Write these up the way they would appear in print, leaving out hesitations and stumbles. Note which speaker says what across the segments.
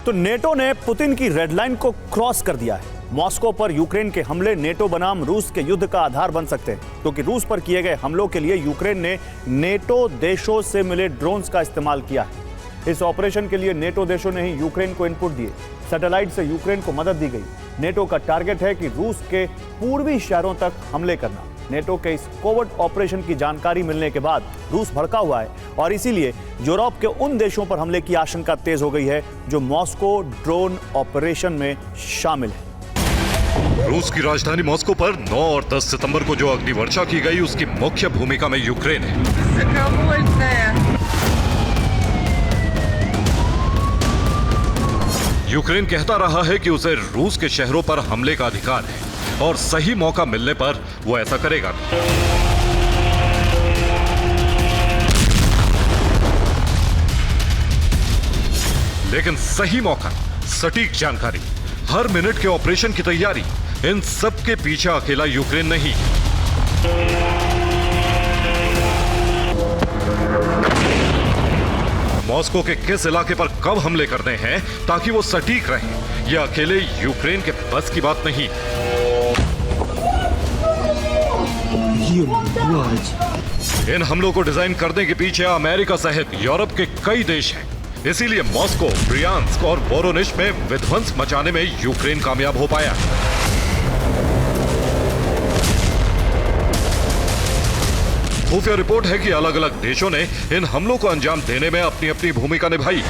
Speaker 1: तो नेटो ने पुतिन की रेड लाइन को क्रॉस कर दिया है। मॉस्को पर यूक्रेन के हमले नेटो बनाम रूस के युद्ध का आधार बन सकते हैं, क्योंकि रूस पर किए गए हमलों के लिए यूक्रेन ने नेटो देशों से मिले ड्रोन्स का इस्तेमाल किया है। इस ऑपरेशन के लिए नेटो देशों ने ही यूक्रेन को इनपुट दिए। सैटेलाइट से यूक्रेन को मदद दी गई। नेटो का टारगेट है कि रूस के पूर्वी शहरों तक हमले करना। नेटो के इस कोवर्ट ऑपरेशन की जानकारी मिलने के बाद रूस भड़का हुआ है और इसीलिए यूरोप के उन देशों पर हमले की आशंका तेज हो गई है जो मॉस्को ड्रोन ऑपरेशन में शामिल है।
Speaker 2: रूस की राजधानी मॉस्को पर 9 और 10 सितंबर को जो अग्निवर्षा की गई, उसकी मुख्य भूमिका में यूक्रेन है। यूक्रेन कहता रहा है कि उसे रूस के शहरों पर हमले का अधिकार है और सही मौका मिलने पर वो ऐसा करेगा। लेकिन सही मौका, सटीक जानकारी, हर मिनट के ऑपरेशन की तैयारी, इन सब के पीछे अकेला यूक्रेन नहीं। मॉस्को के किस इलाके पर कब हमले करने हैं ताकि वो सटीक रहे, यह अकेले यूक्रेन के बस की बात नहीं। इन हमलों को डिजाइन करने के पीछे अमेरिका सहित यूरोप के कई देश हैं। इसीलिए मॉस्को, ब्रियांस्क और वोरोनिश में विध्वंस मचाने में यूक्रेन कामयाब हो पाया। खुफिया रिपोर्ट है कि अलग अलग देशों ने इन हमलों को अंजाम देने में अपनी अपनी भूमिका निभाई।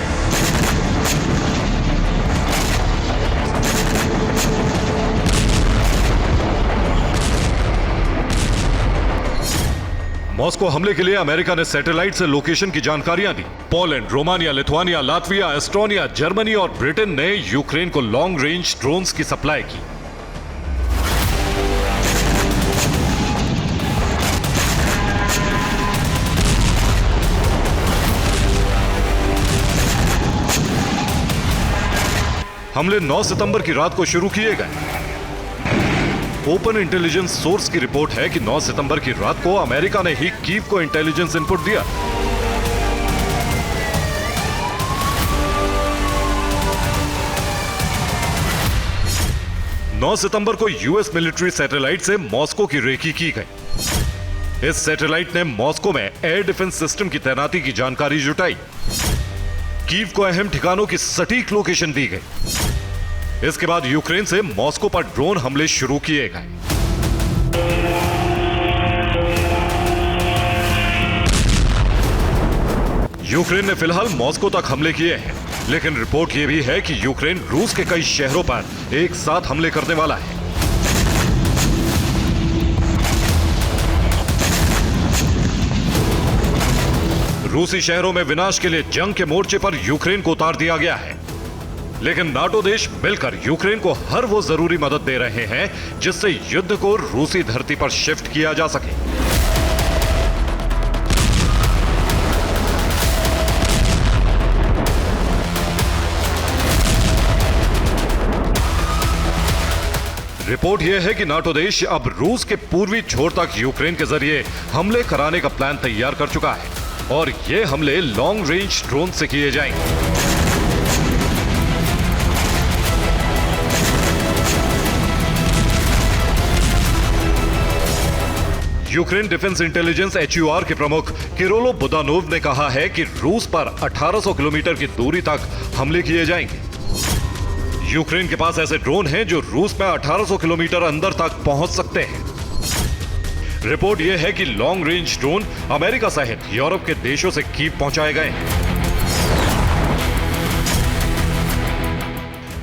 Speaker 2: मॉस्को हमले के लिए अमेरिका ने सैटेलाइट से लोकेशन की जानकारियां दी। Poland, Romania, Lithuania, Latvia, Estonia, Germany और ब्रिटेन ने यूक्रेन को लॉन्ग रेंज ड्रोन्स की सप्लाई की। हमले 9 सितंबर की रात को शुरू किए गए। ओपन इंटेलिजेंस सोर्स की रिपोर्ट है कि 9 सितंबर की रात को अमेरिका ने ही कीव को इंटेलिजेंस इनपुट दिया। नौ सितंबर को यूएस मिलिट्री सैटेलाइट से मॉस्को की रेकी की गई। इस सैटेलाइट ने मॉस्को में एयर डिफेंस सिस्टम की तैनाती की जानकारी जुटाई। कीव को अहम ठिकानों की सटीक लोकेशन दी गई। इसके बाद यूक्रेन से मॉस्को पर ड्रोन हमले शुरू किए गए। यूक्रेन ने फिलहाल मॉस्को तक हमले किए हैं, लेकिन रिपोर्ट यह भी है कि यूक्रेन रूस के कई शहरों पर एक साथ हमले करने वाला है। रूसी शहरों में विनाश के लिए जंग के मोर्चे पर यूक्रेन को उतार दिया गया है, लेकिन नाटो देश मिलकर यूक्रेन को हर वो जरूरी मदद दे रहे हैं जिससे युद्ध को रूसी धरती पर शिफ्ट किया जा सके। रिपोर्ट यह है कि नाटो देश अब रूस के पूर्वी छोर तक यूक्रेन के जरिए हमले कराने का प्लान तैयार कर चुका है और ये हमले लॉन्ग रेंज ड्रोन से किए जाएंगे। यूक्रेन डिफेंस इंटेलिजेंस HUR के प्रमुख किरोलो बुदानोव ने कहा है कि रूस पर 1800 किलोमीटर की दूरी तक हमले किए जाएंगे। यूक्रेन के पास ऐसे ड्रोन हैं जो रूस में 1800 किलोमीटर अंदर तक पहुंच सकते हैं। रिपोर्ट यह है कि लॉन्ग रेंज ड्रोन अमेरिका सहित यूरोप के देशों से कीव पहुंचाए गए हैं।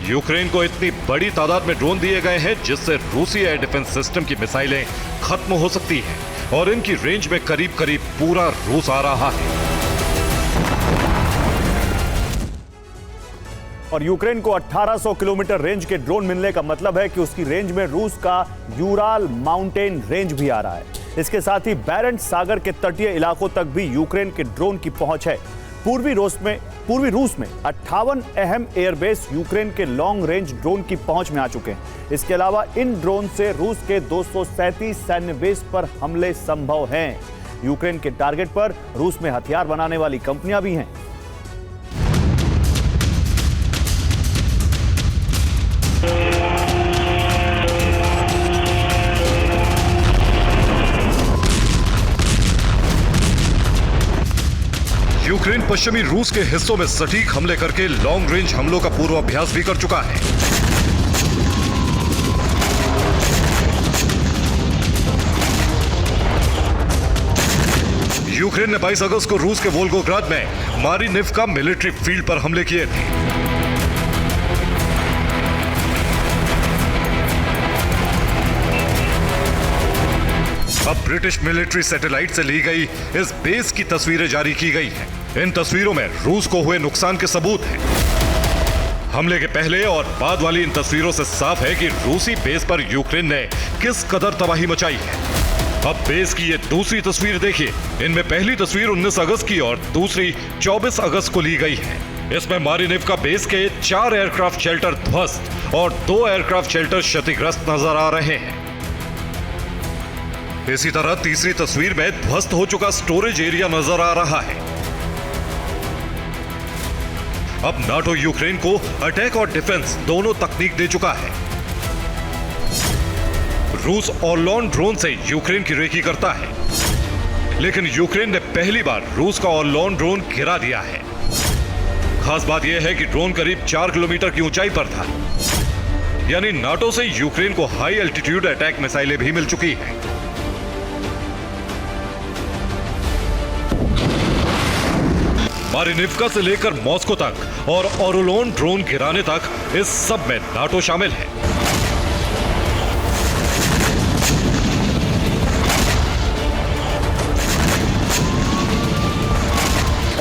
Speaker 2: यूक्रेन को इतनी बड़ी तादाद में ड्रोन दिए गए हैं जिससे रूसी एयर डिफेंस सिस्टम की मिसाइलें खत्म हो सकती हैं और इनकी रेंज में करीब करीब पूरा रूस आ रहा है।
Speaker 1: और यूक्रेन को 1800 किलोमीटर रेंज के ड्रोन मिलने का मतलब है कि उसकी रेंज में रूस का यूराल माउंटेन रेंज भी आ रहा है। इसके साथ ही बैरेंट सागर के तटीय इलाकों तक भी यूक्रेन के ड्रोन की पहुंच है। पूर्वी रूस में 58 अहम एयरबेस यूक्रेन के लॉन्ग रेंज ड्रोन की पहुंच में आ चुके हैं। इसके अलावा इन ड्रोन से रूस के 237 सैन्य बेस पर हमले संभव हैं। यूक्रेन के टारगेट पर रूस में हथियार बनाने वाली कंपनियां भी हैं।
Speaker 2: यूक्रेन पश्चिमी रूस के हिस्सों में सटीक हमले करके लॉन्ग रेंज हमलों का पूर्वाभ्यास भी कर चुका है। यूक्रेन ने 22 अगस्त को रूस के वोल्गोग्राद में मारिनिवका मिलिट्री फील्ड पर हमले किए थे। अब ब्रिटिश मिलिट्री सैटेलाइट से ली गई इस बेस की तस्वीरें जारी की गई हैं। इन तस्वीरों में रूस को हुए नुकसान के सबूत हैं। हमले के पहले और बाद वाली इन तस्वीरों से साफ है कि रूसी बेस पर यूक्रेन ने किस कदर तबाही मचाई है। अब बेस की ये दूसरी तस्वीर देखिए। इनमें पहली तस्वीर 19 अगस्त की और दूसरी 24 अगस्त को ली गई है। इसमें मारिनिवका बेस के 4 एयरक्राफ्ट शेल्टर ध्वस्त और 2 एयरक्राफ्ट शेल्टर क्षतिग्रस्त नजर आ रहे हैं। इसी तरह तीसरी तस्वीर में ध्वस्त हो चुका स्टोरेज एरिया नजर आ रहा है। अब नाटो यूक्रेन को अटैक और डिफेंस दोनों तकनीक दे चुका है। रूस ऑर्लॉन ड्रोन से यूक्रेन की रेकी करता है, लेकिन यूक्रेन ने पहली बार रूस का ऑर्लॉन ड्रोन गिरा दिया है। खास बात यह है कि ड्रोन करीब 4 किलोमीटर की ऊंचाई पर था, यानी नाटो से यूक्रेन को हाई एल्टीट्यूड अटैक मिसाइलें भी मिल चुकी हैं। मारिनिवका से लेकर मॉस्को तक और ऑर्लोन ड्रोन गिराने तक इस सब में नाटो शामिल है।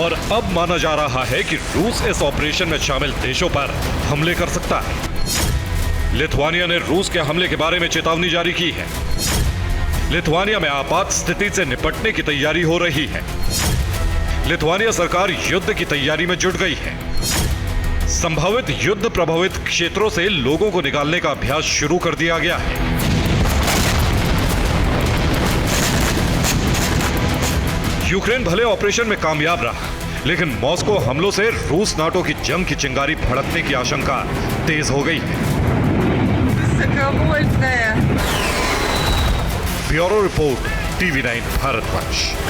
Speaker 2: और अब माना जा रहा है कि रूस इस ऑपरेशन में शामिल देशों पर हमले कर सकता है। लिथुआनिया ने रूस के हमले के बारे में चेतावनी जारी की है। लिथुआनिया में आपात स्थिति से निपटने की तैयारी हो रही है। लिथुआनिया सरकार युद्ध की तैयारी में जुट गई है। संभावित युद्ध प्रभावित क्षेत्रों से लोगों को निकालने का अभ्यास शुरू कर दिया गया है। यूक्रेन भले ऑपरेशन में कामयाब रहा, लेकिन मॉस्को हमलों से रूस नाटो की जंग की चिंगारी भड़कने की आशंका तेज हो गई है। Bureau report, TV9 Bharatvarsh.